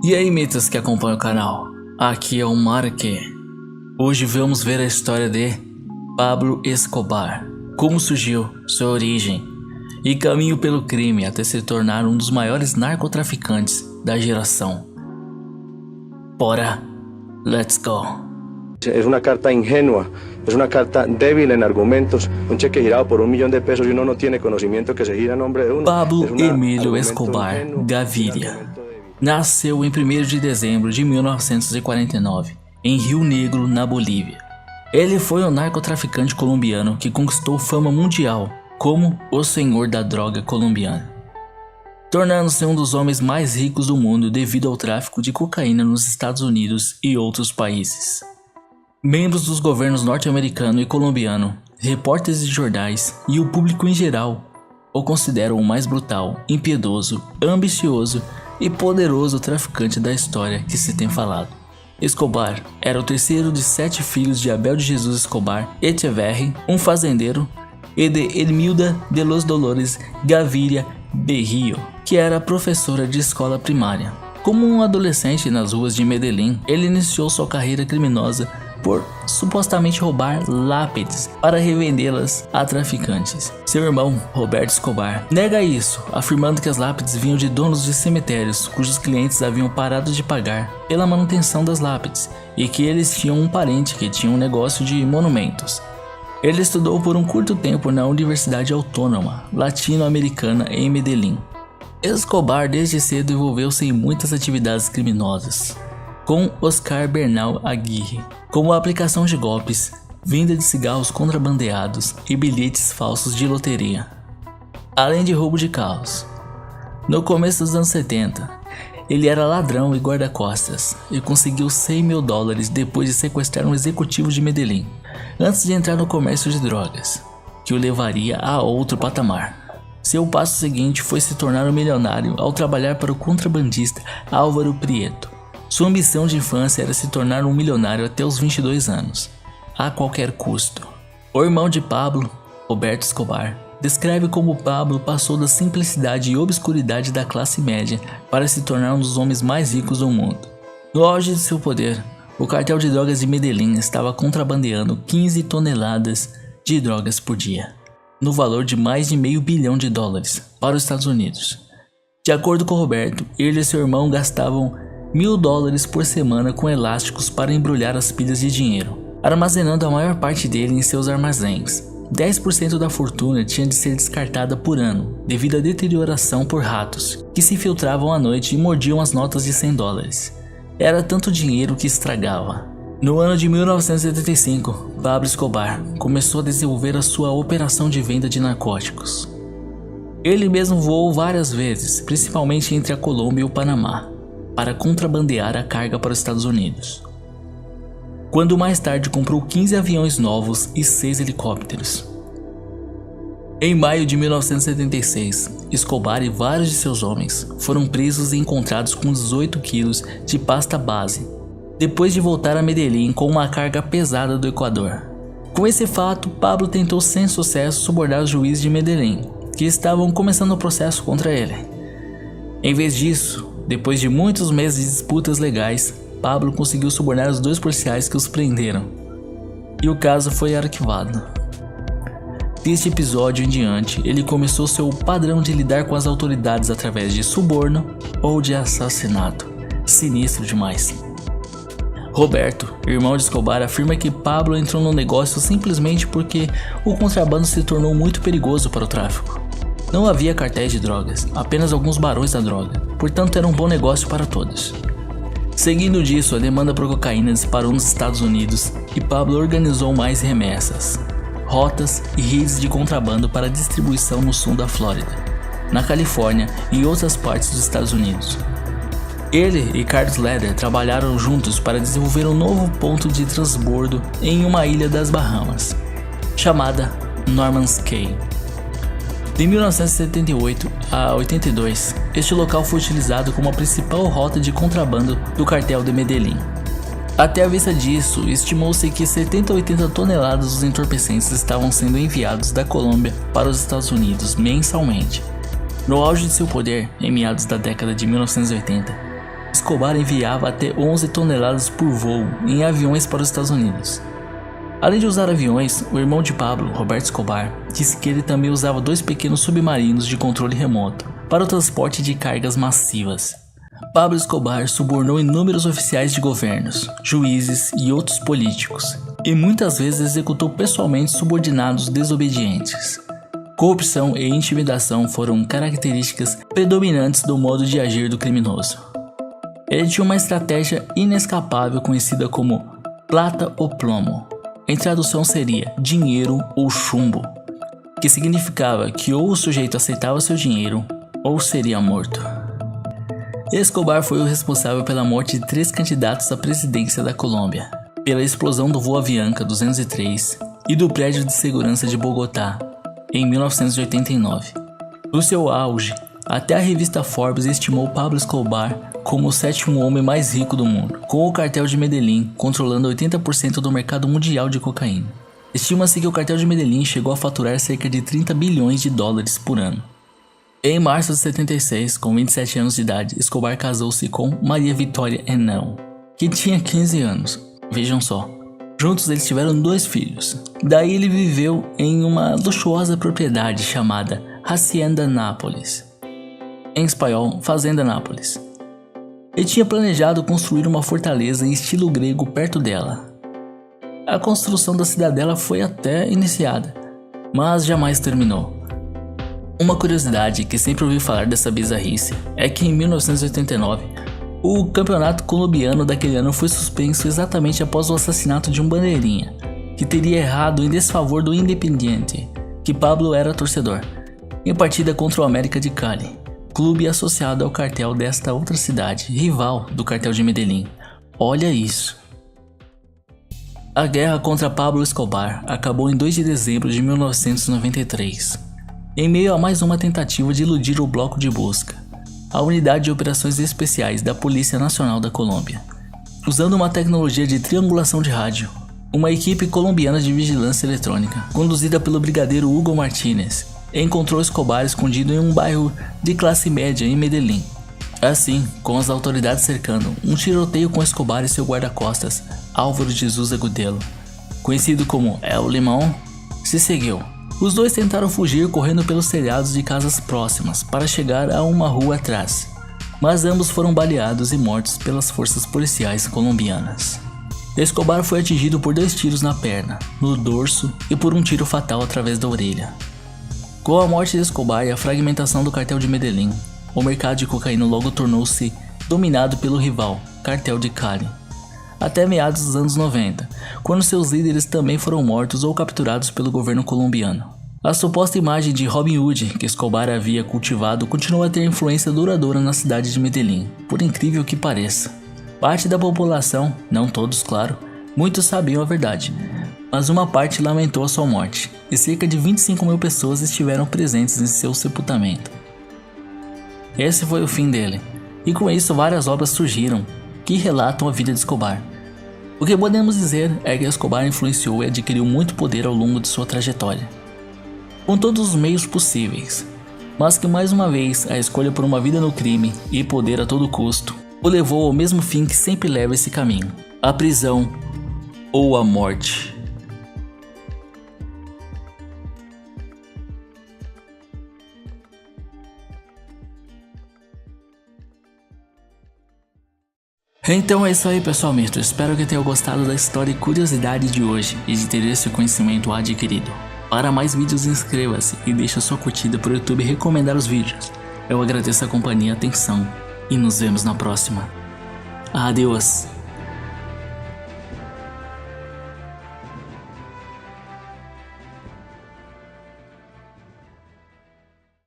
E aí, mitos que acompanham o canal, aqui é o Marque. Hoje vamos ver a história de Pablo Escobar, como surgiu, sua origem e caminho pelo crime até se tornar um dos maiores narcotraficantes da geração. Bora, let's go. Es una carta ingenua, es una carta débil en argumentos, un cheque girado por $1 millón de pesos y uno no tiene conocimiento que se gira a nombre de uno. Pablo Emílio Escobar Gaviria nasceu em 1º de dezembro de 1949, em Rio Negro, na Bolívia. Ele foi um narcotraficante colombiano que conquistou fama mundial como o senhor da droga colombiana, tornando-se um dos homens mais ricos do mundo devido ao tráfico de cocaína nos Estados Unidos e outros países. Membros dos governos norte-americano e colombiano, repórteres de jornais e o público em geral o consideram o mais brutal, impiedoso, ambicioso e poderoso traficante da história que se tem falado. Escobar era o terceiro de 7 filhos de Abel de Jesus Escobar Echeverri, um fazendeiro, e de Hermilda de los Dolores Gaviria Berrio, que era professora de escola primária. Como um adolescente nas ruas de Medellín, ele iniciou sua carreira criminosa por supostamente roubar lápides para revendê-las a traficantes. Seu irmão, Roberto Escobar, nega isso, afirmando que as lápides vinham de donos de cemitérios cujos clientes haviam parado de pagar pela manutenção das lápides e que eles tinham um parente que tinha um negócio de monumentos. Ele estudou por um curto tempo na Universidade Autônoma Latino-Americana em Medellín. Escobar desde cedo envolveu-se em muitas atividades criminosas, com Oscar Bernal Aguirre, como a aplicação de golpes, venda de cigarros contrabandeados e bilhetes falsos de loteria, além de roubo de carros. No começo dos anos 70, ele era ladrão e guarda-costas e conseguiu $100 mil depois de sequestrar um executivo de Medellín, antes de entrar no comércio de drogas, que o levaria a outro patamar. Seu passo seguinte foi se tornar um milionário ao trabalhar para o contrabandista Álvaro Prieto. Sua ambição de infância era se tornar um milionário até os 22 anos, a qualquer custo. O irmão de Pablo, Roberto Escobar, descreve como Pablo passou da simplicidade e obscuridade da classe média para se tornar um dos homens mais ricos do mundo. No auge de seu poder, o cartel de drogas de Medellín estava contrabandeando 15 toneladas de drogas por dia, no valor de mais de $500 milhão para os Estados Unidos. De acordo com Roberto, ele e seu irmão gastavam $1.000 por semana com elásticos para embrulhar as pilhas de dinheiro, armazenando a maior parte dele em seus armazéns. 10% da fortuna tinha de ser descartada por ano, devido à deterioração por ratos, que se filtravam à noite e mordiam as notas de $100. Era tanto dinheiro que estragava. No ano de 1975, Pablo Escobar começou a desenvolver a sua operação de venda de narcóticos. Ele mesmo voou várias vezes, principalmente entre a Colômbia e o Panamá, para contrabandear a carga para os Estados Unidos, quando mais tarde comprou 15 aviões novos e 6 helicópteros. Em maio de 1976, Escobar e vários de seus homens foram presos e encontrados com 18 quilos de pasta base, depois de voltar a Medellín com uma carga pesada do Equador. Com esse fato, Pablo tentou sem sucesso subornar os juízes de Medellín, que estavam começando o processo contra ele. Em vez disso, depois de muitos meses de disputas legais, Pablo conseguiu subornar os 2 policiais que os prenderam, e o caso foi arquivado. Deste episódio em diante, ele começou seu padrão de lidar com as autoridades através de suborno ou de assassinato. Sinistro demais. Roberto, irmão de Escobar, afirma que Pablo entrou no negócio simplesmente porque o contrabando se tornou muito perigoso para o tráfico. Não havia cartéis de drogas, apenas alguns barões da droga, portanto era um bom negócio para todos. Seguindo disso, a demanda por cocaína disparou nos Estados Unidos e Pablo organizou mais remessas, rotas e redes de contrabando para distribuição no sul da Flórida, na Califórnia e outras partes dos Estados Unidos. Ele e Carlos Leder trabalharam juntos para desenvolver um novo ponto de transbordo em uma ilha das Bahamas, chamada Norman's Cay. De 1978 a 82, este local foi utilizado como a principal rota de contrabando do cartel de Medellín. Até a vista disso, estimou-se que 70 a 80 toneladas dos entorpecentes estavam sendo enviados da Colômbia para os Estados Unidos mensalmente. No auge de seu poder, em meados da década de 1980, Escobar enviava até 11 toneladas por voo em aviões para os Estados Unidos. Além de usar aviões, o irmão de Pablo, Roberto Escobar, disse que ele também usava 2 pequenos submarinos de controle remoto para o transporte de cargas massivas. Pablo Escobar subornou inúmeros oficiais de governos, juízes e outros políticos, e muitas vezes executou pessoalmente subordinados desobedientes. Corrupção e intimidação foram características predominantes do modo de agir do criminoso. Ele tinha uma estratégia inescapável conhecida como plata ou plomo. Em tradução seria dinheiro ou chumbo, que significava que ou o sujeito aceitava seu dinheiro ou seria morto. Escobar foi o responsável pela morte de 3 candidatos à presidência da Colômbia, pela explosão do voo Avianca 203 e do prédio de segurança de Bogotá, em 1989. No seu auge, até a revista Forbes estimou Pablo Escobar como o 7º homem mais rico do mundo, com o cartel de Medellín controlando 80% do mercado mundial de cocaína. Estima-se que o cartel de Medellín chegou a faturar cerca de 30 bilhões de dólares por ano. Em março de 76, com 27 anos de idade, Escobar casou-se com Maria Vitória Henao, que tinha 15 anos. Vejam só. Juntos eles tiveram 2 filhos. Daí ele viveu em uma luxuosa propriedade chamada Hacienda Nápoles. Em espanhol, Fazenda Nápoles. Ele tinha planejado construir uma fortaleza em estilo grego perto dela. A construção da cidadela foi até iniciada, mas jamais terminou. Uma curiosidade que sempre ouvi falar dessa bizarrice é que em 1989, o campeonato colombiano daquele ano foi suspenso exatamente após o assassinato de um bandeirinha, que teria errado em desfavor do Independiente, que Pablo era torcedor, em partida contra o América de Cali, clube associado ao cartel desta outra cidade, rival do cartel de Medellín. Olha isso! A guerra contra Pablo Escobar acabou em 2 de dezembro de 1993. Em meio a mais uma tentativa de iludir o bloco de busca, a Unidade de Operações Especiais da Polícia Nacional da Colômbia. Usando uma tecnologia de triangulação de rádio, uma equipe colombiana de vigilância eletrônica, conduzida pelo brigadeiro Hugo Martínez, encontrou Escobar escondido em um bairro de classe média em Medellín. Assim, com as autoridades cercando, um tiroteio com Escobar e seu guarda-costas, Álvaro Jesus Agudelo, conhecido como El Limão, se seguiu. Os dois tentaram fugir correndo pelos telhados de casas próximas para chegar a uma rua atrás, mas ambos foram baleados e mortos pelas forças policiais colombianas. Escobar foi atingido por 2 tiros na perna, no dorso e por um tiro fatal através da orelha. Com a morte de Escobar e a fragmentação do cartel de Medellín, o mercado de cocaína logo tornou-se dominado pelo rival, cartel de Cali, até meados dos anos 90, quando seus líderes também foram mortos ou capturados pelo governo colombiano. A suposta imagem de Robin Hood que Escobar havia cultivado continua a ter influência duradoura na cidade de Medellín, por incrível que pareça. Parte da população, não todos claro, muitos sabiam a verdade, mas uma parte lamentou a sua morte, e cerca de 25 mil pessoas estiveram presentes em seu sepultamento. Esse foi o fim dele, e com isso várias obras surgiram que relatam a vida de Escobar. O que podemos dizer é que Escobar influenciou e adquiriu muito poder ao longo de sua trajetória, com todos os meios possíveis, mas que mais uma vez a escolha por uma vida no crime e poder a todo custo o levou ao mesmo fim que sempre leva esse caminho: a prisão ou a morte. Então é isso aí, pessoal misto, espero que tenham gostado da história e curiosidade de hoje e de ter esse conhecimento adquirido. Para mais vídeos inscreva-se e deixe a sua curtida para o YouTube recomendar os vídeos. Eu agradeço a companhia e a atenção e nos vemos na próxima. Adeus!